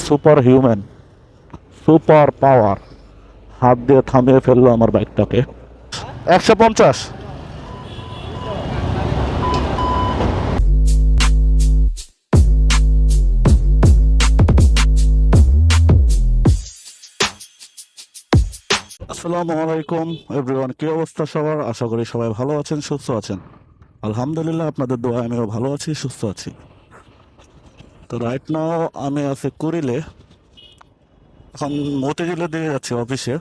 Super human, super power, হাত দিয়ে থামিয়ে ফেললো আমার বাইকটাকে। 150। আসসালামু আলাইকুম এভরিওয়ান, কি অবস্থা সবার? আশা করি সবাই ভালো আছেন, সুস্থ আছেন। আলহামদুলিল্লাহ, আপনাদের দোয়া আমিও ভালো আছি, সুস্থ আছি। তো রাইট নাও আমি আছি কুড়িলে, এখন মতিঝিলে দিয়ে যাচ্ছি অফিসে।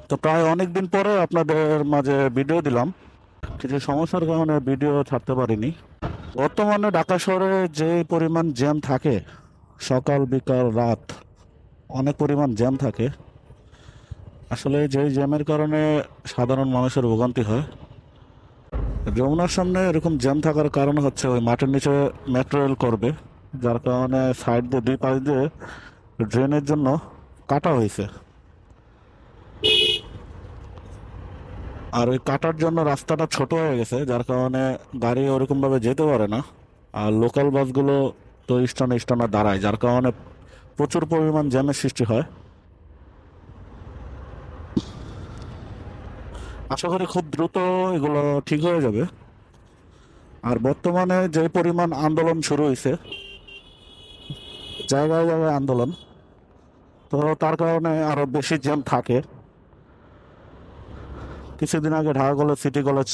তো প্রায় অনেক দিন পরে আপনাদের মাঝে ভিডিও দিলাম, কিছু সমস্যার কারণে ভিডিও ছাড়তে পারিনি। বর্তমানে ঢাকা শহরে যে পরিমাণ জ্যাম থাকে, সকাল বিকাল রাত অনেক পরিমাণ জ্যাম থাকে। আসলে যেই জ্যামের কারণে সাধারণ মানুষের ভোগান্তি হয়। যমুনার সামনে এরকম জ্যাম থাকার কারণ হচ্ছে ওই মাটির নিচে মেট্রো রেল করবে, যার কারণে সাইড দিয়ে দুই পাশ দিয়ে ড্রেনের জন্য কাটা হয়েছে। আর ওই কাটার জন্য রাস্তাটা ছোট হয়ে গেছে, যার কারণে গাড়ি ওরকমভাবে যেতে পারে না। আর লোকাল বাসগুলো তো স্থানে স্থানে দাঁড়ায়, যার কারণে প্রচুর পরিমাণ জ্যামের সৃষ্টি হয়। আশা করি খুব দ্রুত এগুলো ঠিক হয়ে যাবে। আর বর্তমানে যে পরিমাণ আন্দোলন শুরু হয়েছে, জায়গায় জায়গায় আন্দোলন, তো তার কারণে আরো বেশি জ্যাম থাকে। কিছুদিন আগে ঢাকা কলেজ সিটি কলেজ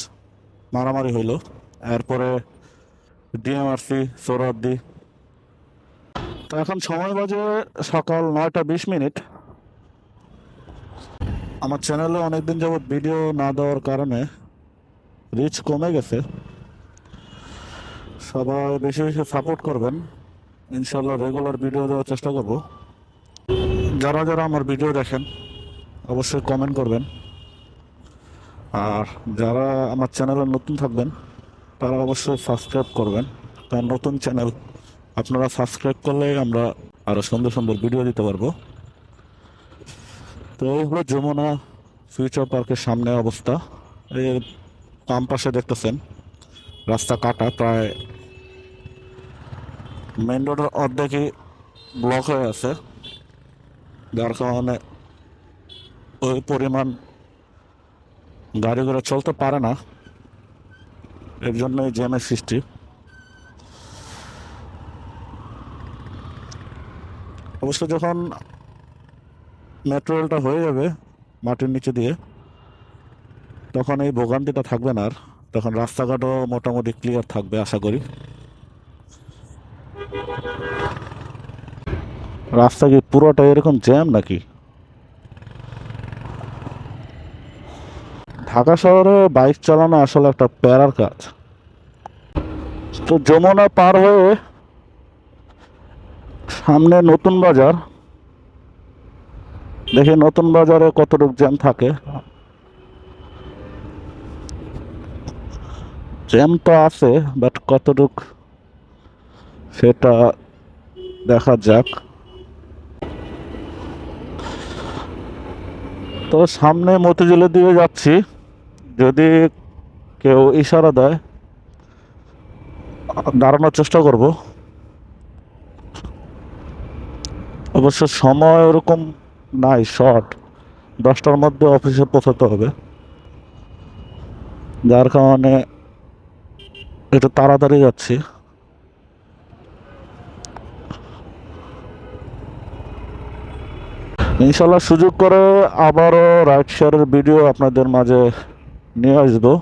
মারামারি হইল, এরপরে ডিএমআরসি সোহরাওয়ার্দী। তো এখন সময় বাজে সকাল 9টা 20 মিনিট। আমার চ্যানেলে অনেকদিন যাবৎ ভিডিও না দেওয়ার কারণে রিচ কমে গেছে। সবাই বেশি বেশি সাপোর্ট করবেন, ইনশাল্লাহ রেগুলার ভিডিও দেওয়ার চেষ্টা করব। যারা যারা আমার ভিডিও দেখেন অবশ্যই কমেন্ট করবেন, আর যারা আমার চ্যানেলে নতুন থাকবেন তারা অবশ্যই সাবস্ক্রাইব করবেন, কারণ নতুন চ্যানেল, আপনারা সাবস্ক্রাইব করলে আমরা আরও সুন্দর সুন্দর ভিডিও দিতে পারবো। তো এই হলো যমুনা ফিউচার পার্কের সামনে অবস্থা। এই বাম পাশে দেখতেছেন রাস্তা কাটা, প্রায় মেন রোডের অর্ধেকই ব্লক হয়ে আছে, যার কারণে ওই পরিমাণ গাড়ি ঘোড়া চলতে পারে না, এর জন্যই জ্যামের সৃষ্টি। অবশ্য যখন মেট্রো রেলটা হয়ে যাবে মাটির নিচে দিয়ে, তখন এই ভোগান্তিটা থাকবে না আর, তখন রাস্তাঘাটও মোটামুটি ক্লিয়ার থাকবে আশা করি। রাস্তা কি পুরোটা এরকম জ্যাম নাকি? ঢাকা শহরে বাইক চালানো আসলে একটা প্যারার কাজ। তো যমুনা পার হয়ে সামনে নতুন বাজার, দেখি নতুন বাজারে কতটুকু জ্যাম থাকে। জ্যাম তো আছে, বাট কতটুক সেটা দেখা যাক। তো সামনে মতিঝিলের দিকে যাচ্ছি, যদি কেউ ইশারা দেয় দাঁড়ানোর চেষ্টা করব। অবশ্য সময় ওরকম নাই, শর্ট, 10টার মধ্যে অফিসে পৌঁছাতে হবে, যার কারণে একটু তাড়াতাড়ি যাচ্ছি। ইনশাল্লাহ সুযোগ করে আবারও রাইড শেয়ারের ভিডিও আপনাদের মাঝে নিয়ে আসবো।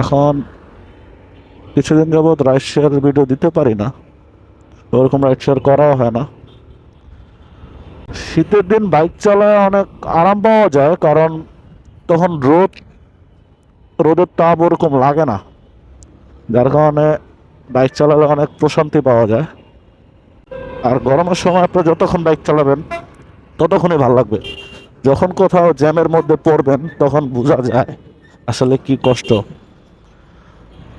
এখন কিছুদিন যাবৎ রাইড শেয়ারের ভিডিও দিতে পারি না, ওরকম রাইড শেয়ার করাও হয় না। শীতের দিন বাইক চালায় অনেক আরাম পাওয়া যায়, কারণ তখন রোদের তাপ ওরকম লাগে না, যার কারণে বাইক চালালে অনেক প্রশান্তি পাওয়া যায়। আর গরমের সময় আপনি যতক্ষণ বাইক চালাবেন ততক্ষণই ভালো লাগবে। যখন কোথাও জ্যামের মধ্যে পড়বেন তখন বোঝা যায় আসলে কি কষ্ট,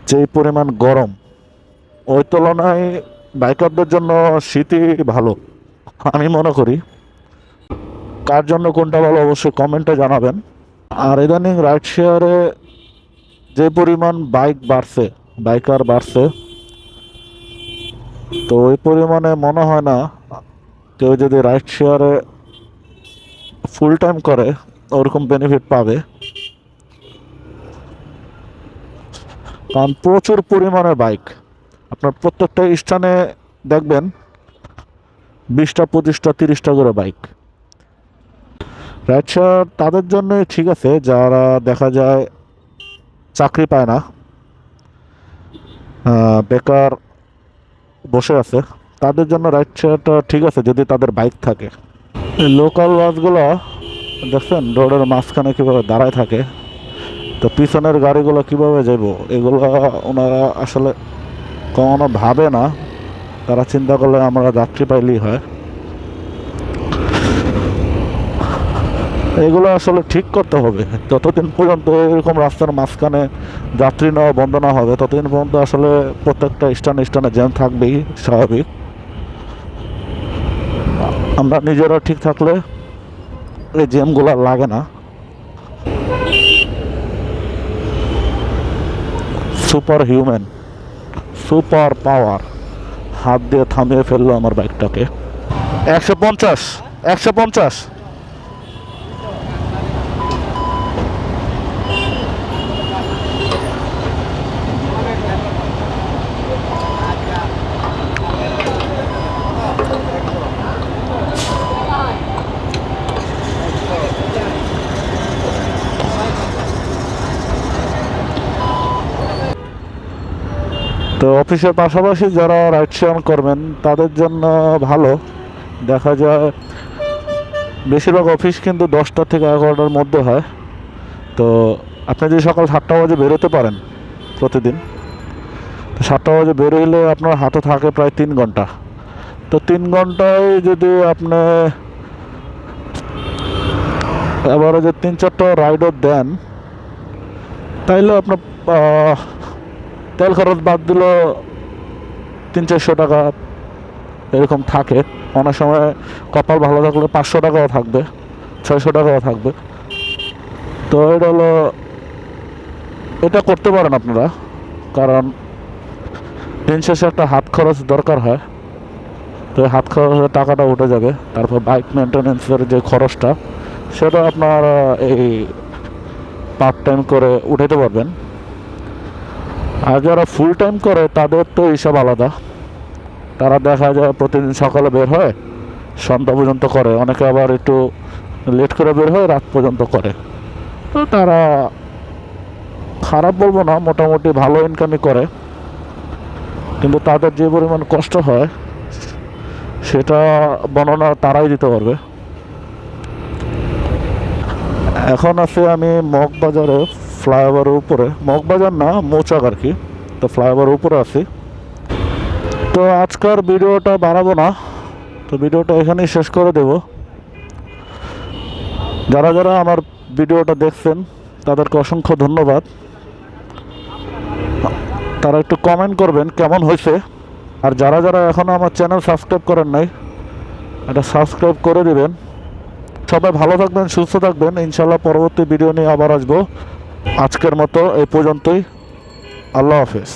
যে পরিমাণ গরম। ওই তুলনায় বাইকারদের জন্য শীতই ভালো আমি মনে করি। কার জন্য কোনটা ভালো অবশ্যই কমেন্টে জানাবেন। আর ইদানিং রাইড শেয়ারে যে পরিমাণ বাইক বাড়ছে, বাইকার বাড়ছে, তো ওই পরিমাণে মনে হয় না কেউ যদি রাইড শেয়ারে ফুল টাইম করে ওরকম বেনিফিট পাবে। কারণ প্রচুর পরিমাণে বাইক, আপনার প্রত্যেকটা স্থানে দেখবেন 20টা 25টা 30টা করে বাইক। রাইড শেয়ার তাদের জন্য ঠিক আছে যারা দেখা যায় চাকরি পায় না, বেকার বসে আছে, তাদের জন্য রাইড শেয়ারটা ঠিক আছে যদি তাদের বাইক থাকে। লোকাল বাসগুলো দেখছেন রোডের মাঝখানে কীভাবে দাঁড়ায় থাকে, তো পিছনের গাড়িগুলো কিভাবে যাব এগুলো ওনারা আসলে কখনো ভাবে না। তারা চিন্তা করলে আমরা যাত্রী পাইলেই হয়। এগুলো আসলে ঠিক করতে হবে। যতদিন পর্যন্ত এরকম রাস্তার মাঝখানে যাত্রী নেওয়া বন্ধ না হবে ততদিন পর্যন্ত আসলে প্রত্যেকটা স্থানে স্থানে জ্যাম থাকবেই, স্বাভাবিক। আমরা নিজেরা ঠিক থাকলে এই জ্যামগুলো লাগে না। সুপার হিউম্যান, সুপার পাওয়ার, হাত দিয়ে থামিয়ে ফেললো আমার বাইকটাকে। 150 150। তো অফিসের পাশাপাশি যারা রাইড শেয়ার করবেন তাদের জন্য ভালো। দেখা যায় বেশিরভাগ অফিস কিন্তু 10টা থেকে 11টার মধ্যে হয়। তো আপনি যদি সকাল 7টা বাজে বেরোতে পারেন প্রতিদিন, তো 7টা বাজে বেরোলে আপনার হাতে থাকে প্রায় 3 ঘন্টা। তো 3 ঘন্টায় যদি আপনি এবারে যে 3-4টা রাইডও দেন তাইলে আপনার তেল খরচ বাদ দিল 300-400 টাকা এরকম থাকে। অনেক সময় কপাল ভালো থাকলে 500 টাকাও থাকবে, 600 টাকাও থাকবে। তো এটা হলো, এটা করতে পারেন আপনারা, কারণ দিন শেষে একটা হাত খরচ দরকার হয়। তো হাত খরচের টাকাটা উঠে যাবে। তারপর বাইক মেনটেন্যান্সের যে খরচটা সেটা আপনার এই পার্ট টাইম করে উঠাতে পারবেন। আর যারা ফুল টাইম করে তাদের তো হিসাব আলাদা। তারা দেখা যায় প্রতিদিন সকালে বের হয়, সন্ধ্যা পর্যন্ত করে, অনেকে আবার একটু লেট করে বের হয়, রাত পর্যন্ত করে। তো তারা খারাপ বলবো না, মোটামুটি ভালো ইনকামই করে, কিন্তু তাদের যে পরিমাণ কষ্ট হয় সেটা বর্ণনা তারাই দিতে পারবে। এখন আছি আমি মগবাজারে, ফ্লাইওভারের উপরে। মগবাজার না, মৌচাক আর কি। তো ফ্লাইওভারের উপরে আছি। তো আজকের ভিডিওটা বাড়াবো না, তো ভিডিওটা এখানেই শেষ করে দেব। যারা যারা আমার ভিডিওটা দেখছেন তাদেরকে অসংখ্য ধন্যবাদ। তারা একটু কমেন্ট করবেন কেমন হয়েছে। আর যারা যারা এখনও আমার চ্যানেল সাবস্ক্রাইব করেন নাই, এটা সাবস্ক্রাইব করে দেবেন। সবাই ভালো থাকবেন, সুস্থ থাকবেন। ইনশাল্লাহ পরবর্তী ভিডিও নিয়ে আবার আসবো। আজকের মতো এই পর্যন্তই। আল্লাহ হাফেজ।